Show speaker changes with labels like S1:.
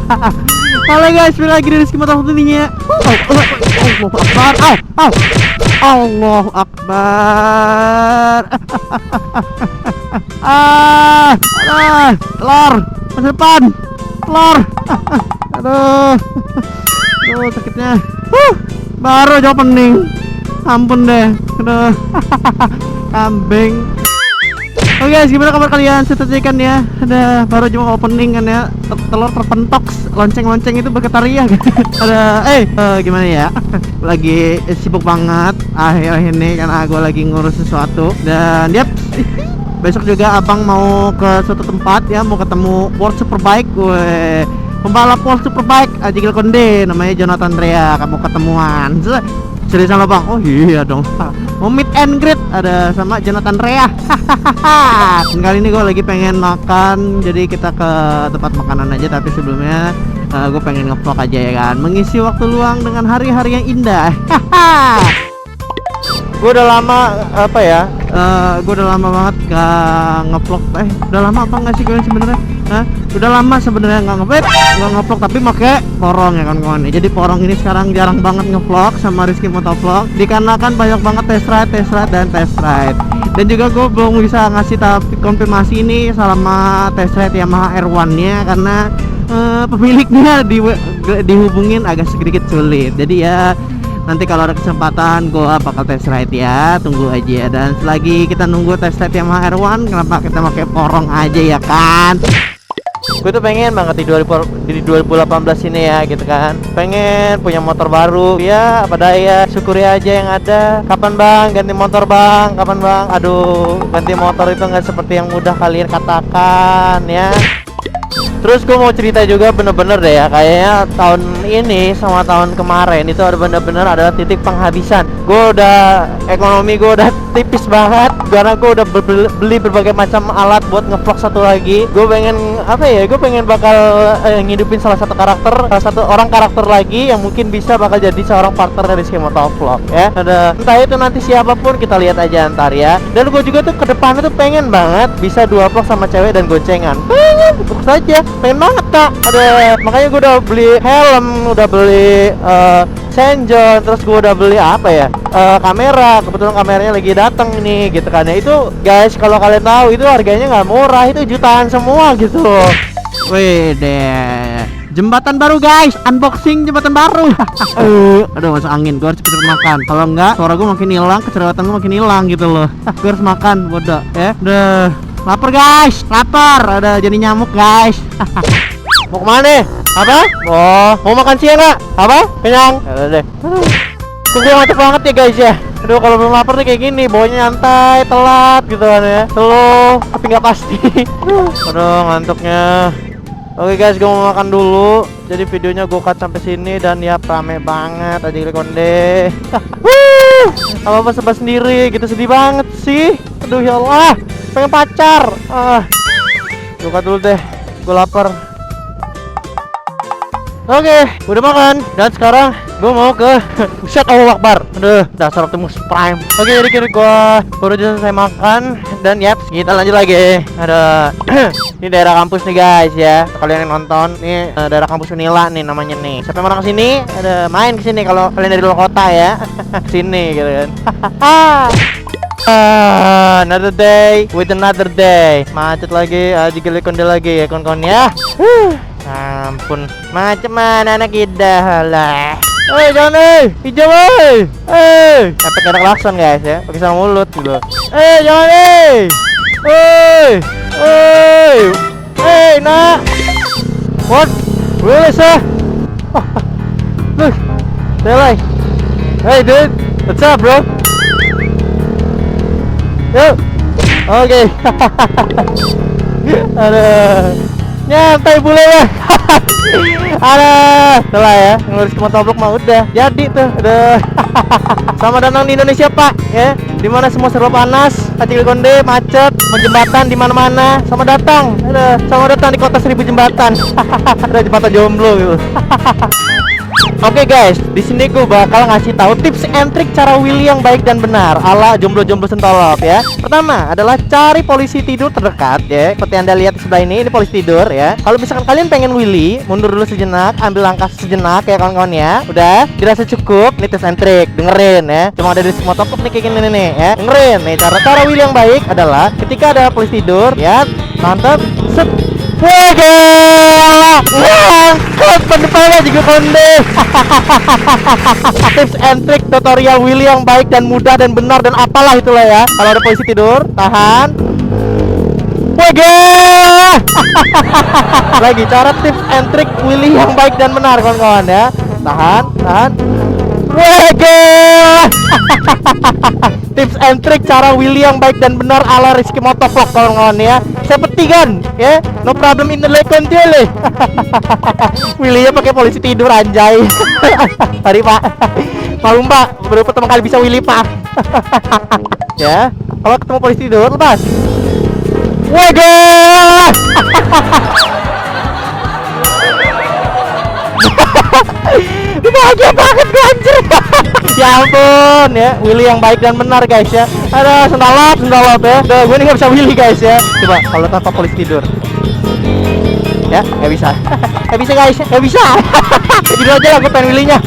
S1: Halo guys, balik lagi dari Rizky Motovlog tentunya. Allahu Akbar. Telur masa depan, telur. Aduh sakitnya. Baru aja opening, ampun deh. Aduh. Kambing. Oke guys, gimana kabar kalian? Setelah ya, ada baru cuma opening kan ya, telur terpentok, lonceng-lonceng itu bergetarnya. Ada, gimana ya? Lagi sibuk banget akhir-akhir ini karena gue lagi ngurus sesuatu. Dan yep, besok juga abang mau ke suatu tempat ya, mau ketemu World Superbike. Gue pembalap World Superbike Ajigil Konde, namanya Jonathan Rea. Kamu ketemuan seriusan lo bang? Oh iya dong, mau meet and greet ada sama Jonathan Rea. Dan kali ini gue lagi pengen makan, jadi kita ke tempat makanan aja. Tapi sebelumnya gue pengen ngevlog aja ya kan, mengisi waktu luang dengan hari-hari yang indah. Gue udah lama gue udah lama banget gak ngevlog. Udah lama apa nggak sih kalian sebenarnya? Udah lama sebenarnya nggak ngevlog, tapi pakai porong ya kawan-kawan. Jadi porong ini sekarang jarang banget ngevlog sama Rizky Motovlog, dikarenakan banyak banget test ride. Dan juga gue belum bisa ngasih konfirmasi ini selama test ride Yamaha R1 nya, karena pemiliknya dihubungin agak sedikit sulit. Jadi ya nanti kalau ada kesempatan gue bakal test ride ya, tunggu aja. Dan selagi kita nunggu test ride Yamaha R1, kenapa kita pakai porong aja ya kan? Gue tuh pengen banget di 2018 ini ya gitu kan, pengen punya motor baru ya, apa daya syukuri aja yang ada. Kapan bang ganti motor bang, kapan bang? Aduh, ganti motor itu nggak seperti yang mudah kalian katakan ya. Terus gue mau cerita juga bener-bener deh ya, kayaknya tahun ini sama tahun kemarin itu ada bener-bener adalah titik penghabisan. Gue udah, ekonomi gue udah tipis banget karena gue udah beli berbagai macam alat buat ngevlog satu lagi. Gue pengen gue pengen bakal ngidupin salah satu orang karakter lagi yang mungkin bisa bakal jadi seorang partner dari Rizky Motovlog ya. Ada entah itu nanti siapapun, kita lihat aja ntar ya. Dan gue juga tuh kedepannya tuh pengen banget bisa 2 vlog sama cewek dan goncengan. Pengen saja, pengen banget kak. Makanya gue udah beli helm, udah beli senjon, terus gue udah beli kamera. Kebetulan kameranya lagi datang nih gitu kan ya. Itu guys, kalau kalian tahu itu harganya nggak murah, itu jutaan semua gitu. Wih deh, jembatan baru guys, unboxing jembatan baru. Aduh masuk angin, gue harus cepet-cepet makan. Kalau enggak suara gue makin hilang, kecerdasan gue makin hilang gitu loh. Gue harus makan, bodoh ya. Udah lapar guys, lapar. Ada jadi nyamuk guys. Mau kemana nih? Apa? Oh, mau makan siang nggak? Apa? Kenyang? Udah deh. Gue ngantuk banget ya guys ya. Aduh, kalau belum lapar nih kayak gini, bawanya nyantai, telat gitu kan ya. Slow, tapi nggak pasti. Aduh, ngantuknya. Oke guys, gue mau makan dulu. Jadi videonya gue cut sampai sini dan ya rame banget aja Ajigil Konde. Apa serba sendiri gitu, sedih banget sih. Aduh ya Allah, pengen pacar. Gue cut dulu deh, gue lapar. Oke, udah makan dan sekarang gue mau ke Buset Allahu Akbar. Aduh, dasar Optimus Prime. Oke, jadi kira gue baru selesai makan dan yap, kita lanjut lagi. Ada ini daerah kampus nih guys ya. Kalian yang nonton nih, daerah kampus Unila nih namanya nih. Siapa yang orang kesini, ada main kesini kalau kalian dari luar kota ya. Sini gitu kan. Another day with another day. Macet lagi, Ajigil Konde lagi ya kawan-kawan ya. Ampun, macam mana anak kita lah. Jangan hijau efek ada klakson guys ya, pakai sama mulut gitu. Jangan nak. What? Really sir? Look, Delay. Hey dude, what's up bro? Yo. Oke. Aduh, nyantai bule ya. Aduh, setelah ya ngurus motovlog mah udah jadi tuh. Aduh. Selamat datang di Indonesia pak ya, dimana semua serba panas, Ajigil Konde macet, jembatan di mana-mana. Selamat datang. Aduh, selamat datang di kota 1000 jembatan. Ada jembatan jomblo gitu. Oke guys, di sini gue bakal ngasih tahu tips and trik cara Willy yang baik dan benar ala jomblo-jomblo sentolop ya. Pertama adalah cari polisi tidur terdekat ya. Seperti Anda lihat di sebelah ini polisi tidur ya. Kalau misalkan kalian pengen Willy, mundur dulu sejenak, ambil langkah sejenak ya kawan-kawan ya. Udah, dirasa cukup. Nih tips and trik, dengerin ya. Cuma ada di semua topik nih kayak gini nih ya. Dengerin nih cara Willy yang baik adalah ketika ada polisi tidur ya, mantap, set. Wah, ngangkat pendepannya juga konde. Tips and trick tutorial Willy yang baik dan mudah dan benar dan apalah itulah ya. Kalau ada polisi tidur, tahan. Wah, lagi cara tips and trick Willy yang baik dan benar kawan-kawan ya. Tahan. Wah, tips and trick cara Willy yang baik dan benar ala Rizky Motovlog kawan-kawan ya. Seperti kan ya, no problem in the lake control. Willy nya pakai polisi tidur anjay. Tadi pak, malu pak, baru pertama kali bisa Willy pak. Ya, kalau ketemu polisi tidur lepas. Waduh. Bahagia banget gue anjir. Ya ampun ya, Willy yang baik dan benar guys ya. Ada sendalap ya. Udah, gue nih gak bisa Willy guys ya. Coba kalau tanpa polisi tidur. Ya, gak bisa. Gak bisa guys, gak bisa. Tidur aja lah gue pengen Willy nya.